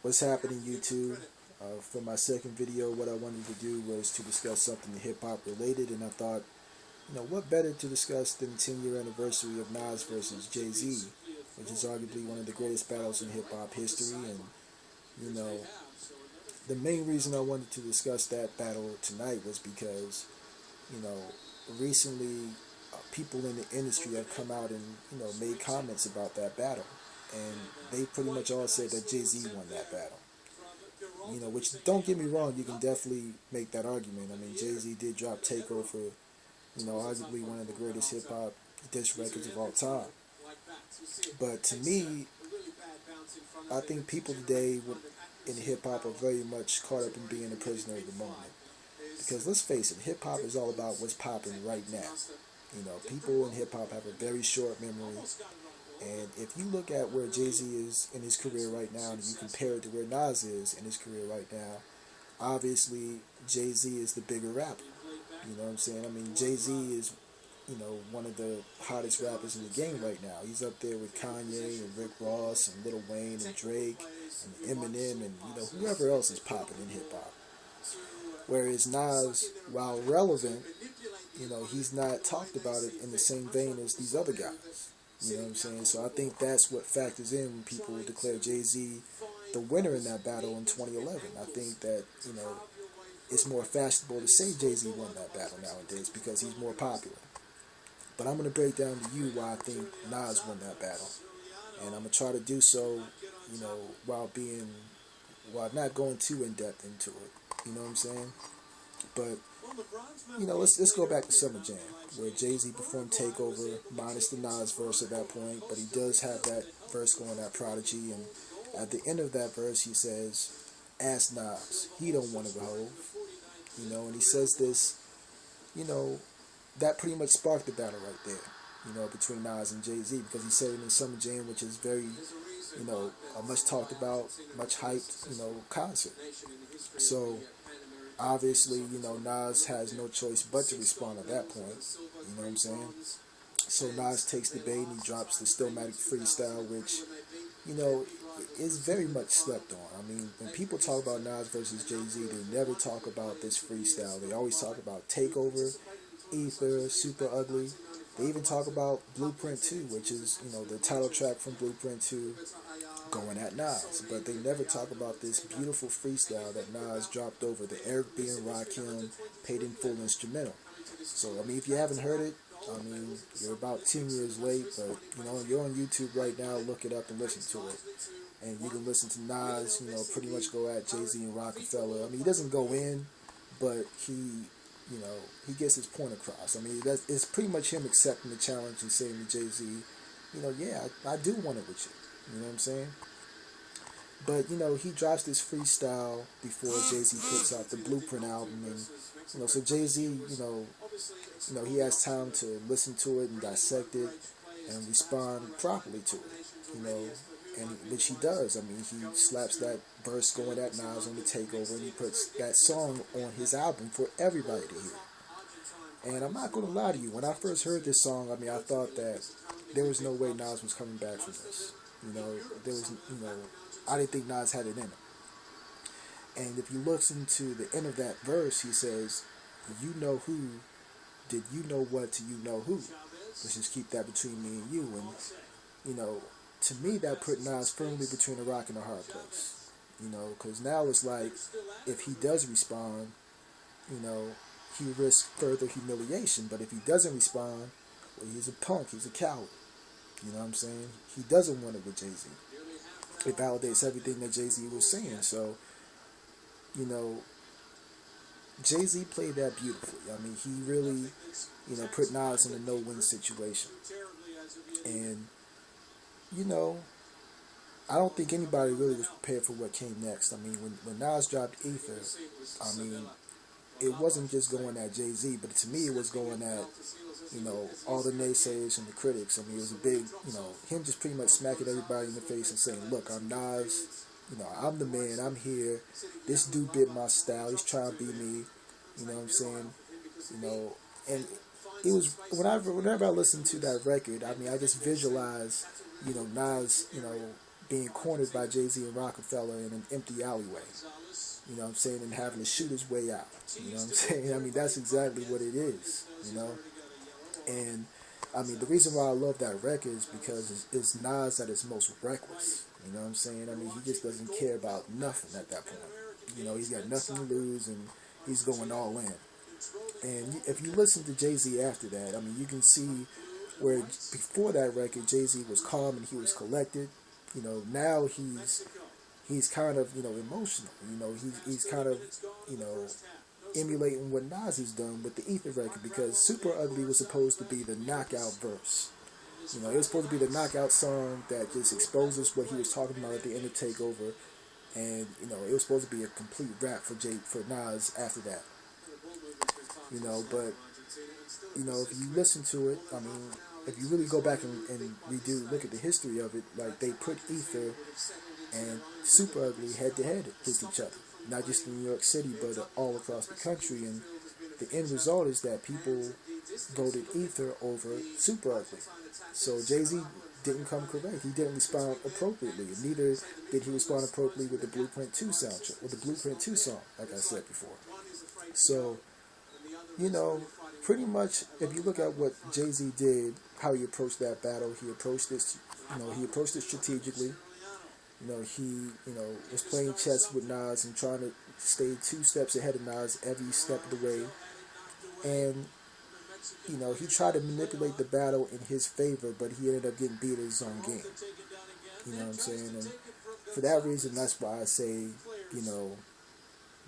What's happening, YouTube? For my second video, what I wanted to do was to discuss something hip hop related, and I thought, what better to discuss than the 10-year anniversary of Nas versus Jay Z, which is arguably one of the greatest battles in hip hop history. And you know, the main reason I wanted to discuss that battle tonight was because, you know, recently people in the industry have come out and made comments about that battle, and they pretty much all said that Jay Z won that battle. Which, don't get me wrong, you can definitely make that argument. I mean, Jay Z did drop Takeover, arguably one of the greatest hip hop diss records of all time. But to me, I think people today in hip hop are very much caught up in being a prisoner of the moment. Because let's face it, hip hop is all about what's popping right now. People in hip hop have a very short memory. And if you look at where Jay Z is in his career right now, and you compare it to where Nas is in his career right now, obviously Jay Z is the bigger rapper. You know what I'm saying? I mean, Jay Z is, one of the hottest rappers in the game right now. He's up there with Kanye and Rick Ross and Lil Wayne and Drake and Eminem and whoever else is popping in hip hop. Whereas Nas, while relevant, he's not talked about it in the same vein as these other guys. You know what I'm saying? So I think that's what factors in when people declare Jay-Z the winner in that battle in 2011. I think that, it's more fashionable to say Jay-Z won that battle nowadays because he's more popular. But I'm going to break down to you why I think Nas won that battle. And I'm going to try to do so, while not going too in-depth into it. You know what I'm saying? But let's go back to Summer Jam, where Jay-Z performed Takeover, minus the Nas verse at that point, but he does have that verse going at Prodigy, and at the end of that verse he says, "Ask Nas, he don't want to go." And he says this, that pretty much sparked the battle right there, between Nas and Jay-Z, because he said it in Summer Jam, which is very, a much talked about, much hyped, concert. So obviously, Nas has no choice but to respond at that point. You know what I'm saying? So Nas takes the bait and he drops the Stillmatic freestyle, which, is very much slept on. I mean, when people talk about Nas versus Jay-Z, they never talk about this freestyle. They always talk about Takeover, Ether, Super Ugly. They even talk about Blueprint 2, which is, the title track from Blueprint 2, going at Nas. But they never talk about this beautiful freestyle that Nas dropped over the Eric B. and Rakim paid in full instrumental. So, I mean, if you haven't heard it, I mean, you're about 10 years late, but, you're on YouTube right now, look it up and listen to it. And you can listen to Nas, pretty much go at Jay-Z and Rockefeller. I mean, he doesn't go in, but he gets his point across. I mean, it's pretty much him accepting the challenge and saying to Jay-Z, yeah, I do want it with you. You know what I'm saying? But, he drops this freestyle before Jay-Z puts out the Blueprint album. And, so Jay-Z, he has time to listen to it and dissect it and respond properly to it, and which he does. I mean, he slaps that verse going at Nas on the Takeover, and he puts that song on his album for everybody to hear. And I'm not going to lie to you, when I first heard this song, I mean, I thought that there was no way Nas was coming back from this. There was, I didn't think Nas had it in him. And if you listen to the end of that verse, he says, "You know who, did you know what to you know who? Let's just keep that between me and you." And, to me, that put Nas firmly between a rock and a hard place. Because now it's like, if he does respond, he risks further humiliation. But if he doesn't respond, well, he's a punk, he's a coward. You know what I'm saying? He doesn't want it with Jay-Z. It validates everything that Jay-Z was saying. So, Jay-Z played that beautifully. I mean, he really, put Nas in a no-win situation. And, I don't think anybody really was prepared for what came next. I mean, when Nas dropped Ether, I mean, it wasn't just going at Jay-Z, but to me it was going at, all the naysayers and the critics. I mean, it was a big, him just pretty much smacking everybody in the face and saying, "Look, I'm Nas, I'm the man, I'm here. This dude bit my style, he's trying to be me." You know what I'm saying? And it was, whenever I listened to that record, I mean, I just visualized, Nas, being cornered by Jay-Z and Rockefeller in an empty alleyway. You know what I'm saying? And having to shoot his way out. You know what I'm saying? I mean, that's exactly what it is, you know? And, I mean, the reason why I love that record is because it's Nas at his most reckless. You know what I'm saying? I mean, he just doesn't care about nothing at that point. You know, he's got nothing to lose, and he's going all in. And if you listen to Jay-Z after that, I mean, you can see where before that record, Jay-Z was calm and he was collected. You know, now he's kind of, you know, emotional. You know, he's kind of, you know, emulating what Nas has done with the Ether record, because Super Ugly was supposed to be the knockout verse. You know, it was supposed to be the knockout song that just exposes what he was talking about at the end of Takeover, and you know, it was supposed to be a complete rap for Nas after that. You know, but you know, if you listen to it, I mean, if you really go back and look at the history of it, like they put Ether and Super Ugly head to head against each other, not just in New York City, but all across the country. And the end result is that people voted Ether over Super Ugly. So Jay-Z didn't come correct. He didn't respond appropriately. And neither did he respond appropriately with the Blueprint 2 soundtrack, with the Blueprint 2 song, like I said before. So, you know, pretty much, if you look at what Jay-Z did, how he approached that battle, he approached it strategically. You know, he, was playing chess with Nas and trying to stay 2 steps ahead of Nas every step of the way. And, you know, he tried to manipulate the battle in his favor, but he ended up getting beat at his own game. You know what I'm saying? And for that reason, that's why I say, you know,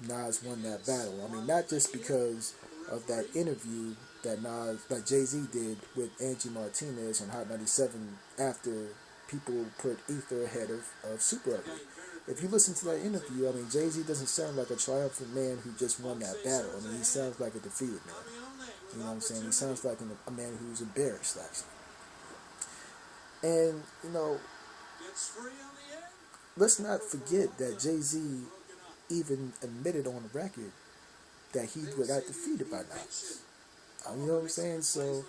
Nas won that battle. I mean, not just because of that interview that Jay-Z did with Angie Martinez on Hot 97 after people put Ether ahead of Super Ugly. If you listen to that interview, I mean, Jay-Z doesn't sound like a triumphant man who just won that battle. I mean, he sounds like a defeated man. You know what I'm saying? He sounds like a man who's embarrassed, actually. And, you know, let's not forget that Jay-Z even admitted on the record that he got defeated by Nas. You know what I'm saying? So,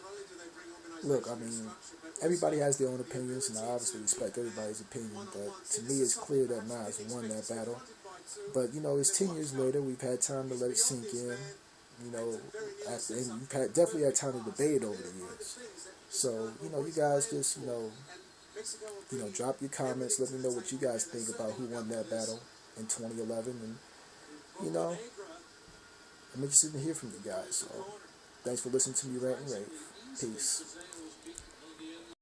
look, I mean, everybody has their own opinions, and I obviously respect everybody's opinion, but to me it's clear that Nas won that battle. But, you know, it's 10 years later. We've had time to let it sink in. You know, and we've definitely had time to debate it over the years. So, you know, you guys just, you know, drop your comments. Let me know what you guys think about who won that battle in 2011. And, you know, I'm interested to hear from you guys. So, thanks for listening to me rant and rave. Peace.